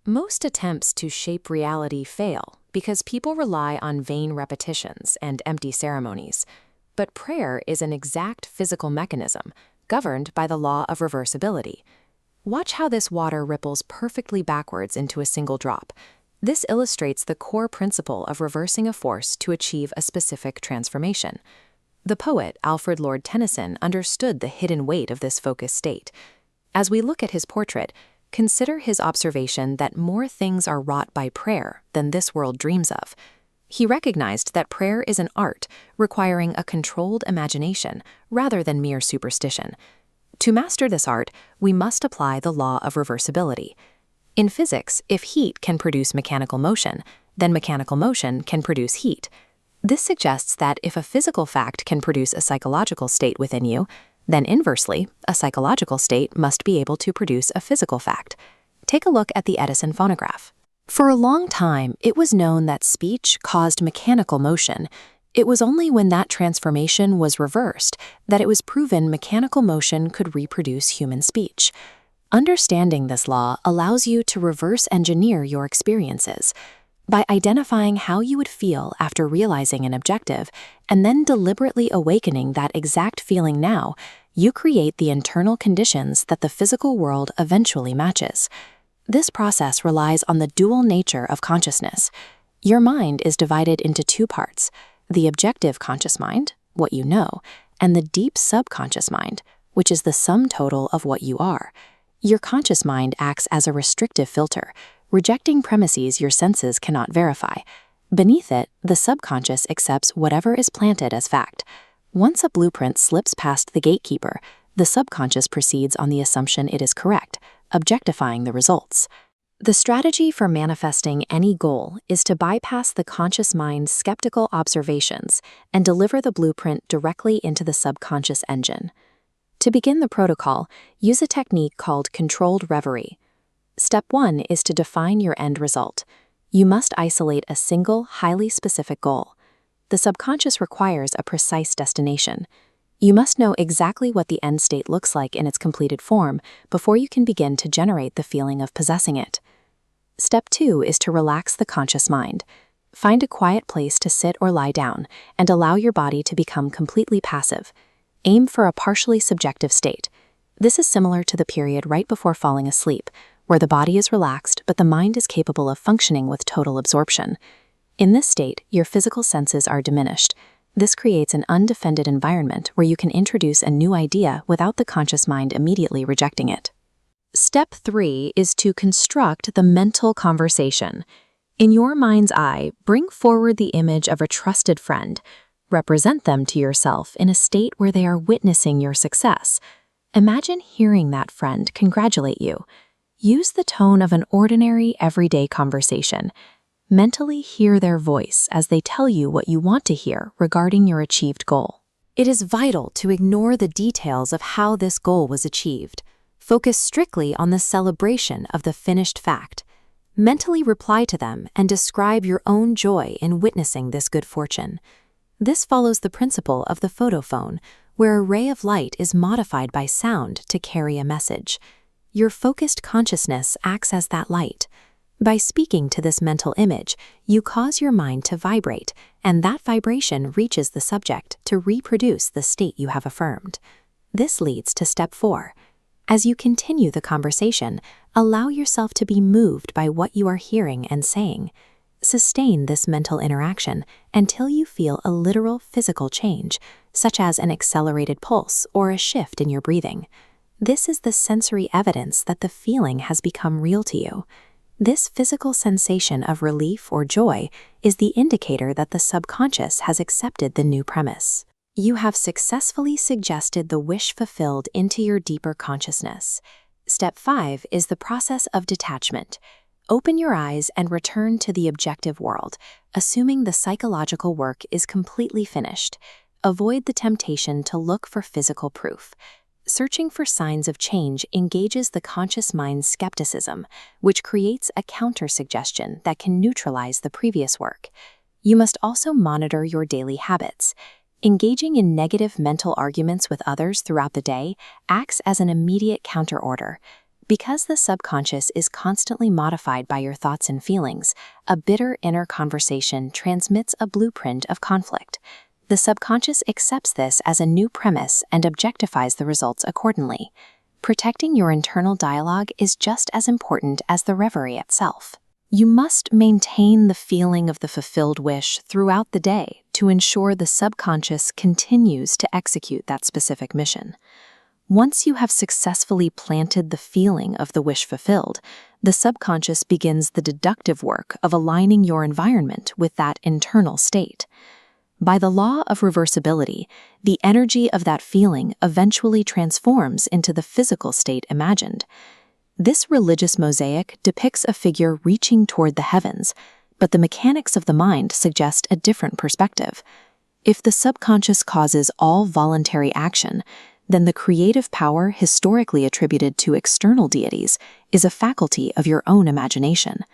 Most attempts to shape reality fail because people rely on vain repetitions and empty ceremonies. But prayer is an exact physical mechanism governed by the law of reversibility. Watch how this water ripples perfectly backwards into a single drop. This illustrates the core principle of reversing a force to achieve a specific transformation. The poet Alfred Lord Tennyson understood the hidden weight of this focused state. As we look at his portrait, consider his observation that more things are wrought by prayer than this world dreams of. He recognized that prayer is an art requiring a controlled imagination rather than mere superstition. To master this art, we must apply the law of reversibility. In physics, if heat can produce mechanical motion, then mechanical motion can produce heat. This suggests that if a physical fact can produce a psychological state within you, then inversely, a psychological state must be able to produce a physical fact. Take a look at the Edison phonograph. For a long time, it was known that speech caused mechanical motion. It was only when that transformation was reversed that it was proven mechanical motion could reproduce human speech. Understanding this law allows you to reverse engineer your experiences. By identifying how you would feel after realizing an objective, and then deliberately awakening that exact feeling now, you create the internal conditions that the physical world eventually matches. This process relies on the dual nature of consciousness. Your mind is divided into two parts: the objective conscious mind, what you know, and the deep subconscious mind, which is the sum total of what you are. Your conscious mind acts as a restrictive filter, rejecting premises your senses cannot verify. Beneath it, the subconscious accepts whatever is planted as fact. Once a blueprint slips past the gatekeeper, the subconscious proceeds on the assumption it is correct, objectifying the results. The strategy for manifesting any goal is to bypass the conscious mind's skeptical observations and deliver the blueprint directly into the subconscious engine. To begin the protocol, use a technique called controlled reverie. Step 1 is to define your end result. You must isolate a single, highly specific goal. The subconscious requires a precise destination. You must know exactly what the end state looks like in its completed form before you can begin to generate the feeling of possessing it. Step 2 is to relax the conscious mind. Find a quiet place to sit or lie down and allow your body to become completely passive. Aim for a partially subjective state. This is similar to the period right before falling asleep, where the body is relaxed but the mind is capable of functioning with total absorption. In this state, your physical senses are diminished. This creates an undefended environment where you can introduce a new idea without the conscious mind immediately rejecting it. Step 3 is to construct the mental conversation. In your mind's eye, bring forward the image of a trusted friend. Represent them to yourself in a state where they are witnessing your success. Imagine hearing that friend congratulate you. Use the tone of an ordinary, everyday conversation. Mentally hear their voice as they tell you what you want to hear regarding your achieved goal. It is vital to ignore the details of how this goal was achieved. Focus strictly on the celebration of the finished fact. Mentally reply to them and describe your own joy in witnessing this good fortune. This follows the principle of the photophone, where a ray of light is modified by sound to carry a message. Your focused consciousness acts as that light. By speaking to this mental image, you cause your mind to vibrate, and that vibration reaches the subject to reproduce the state you have affirmed. This leads to step 4. As you continue the conversation, allow yourself to be moved by what you are hearing and saying. Sustain this mental interaction until you feel a literal physical change, such as an accelerated pulse or a shift in your breathing. This is the sensory evidence that the feeling has become real to you. This physical sensation of relief or joy is the indicator that the subconscious has accepted the new premise. You have successfully suggested the wish fulfilled into your deeper consciousness. Step 5 is the process of detachment. Open your eyes and return to the objective world, assuming the psychological work is completely finished. Avoid the temptation to look for physical proof. Searching for signs of change engages the conscious mind's skepticism, which creates a counter-suggestion that can neutralize the previous work. You must also monitor your daily habits. Engaging in negative mental arguments with others throughout the day acts as an immediate counterorder. Because the subconscious is constantly modified by your thoughts and feelings, a bitter inner conversation transmits a blueprint of conflict. The subconscious accepts this as a new premise and objectifies the results accordingly. Protecting your internal dialogue is just as important as the reverie itself. You must maintain the feeling of the fulfilled wish throughout the day to ensure the subconscious continues to execute that specific mission. Once you have successfully planted the feeling of the wish fulfilled, the subconscious begins the deductive work of aligning your environment with that internal state. By the law of reversibility, the energy of that feeling eventually transforms into the physical state imagined. This religious mosaic depicts a figure reaching toward the heavens, but the mechanics of the mind suggest a different perspective. If the subconscious causes all voluntary action, then the creative power historically attributed to external deities is a faculty of your own imagination.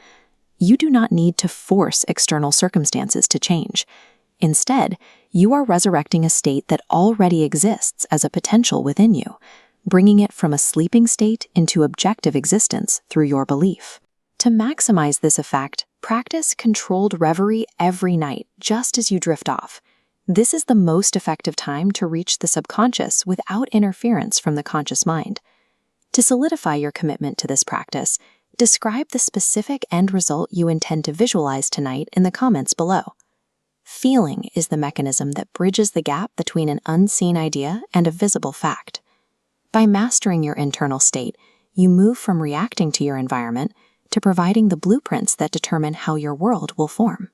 You do not need to force external circumstances to change. Instead, you are resurrecting a state that already exists as a potential within you, bringing it from a sleeping state into objective existence through your belief. To maximize this effect, practice controlled reverie every night, just as you drift off. This is the most effective time to reach the subconscious without interference from the conscious mind. To solidify your commitment to this practice, describe the specific end result you intend to visualize tonight in the comments below. Feeling is the mechanism that bridges the gap between an unseen idea and a visible fact. By mastering your internal state, you move from reacting to your environment to providing the blueprints that determine how your world will form.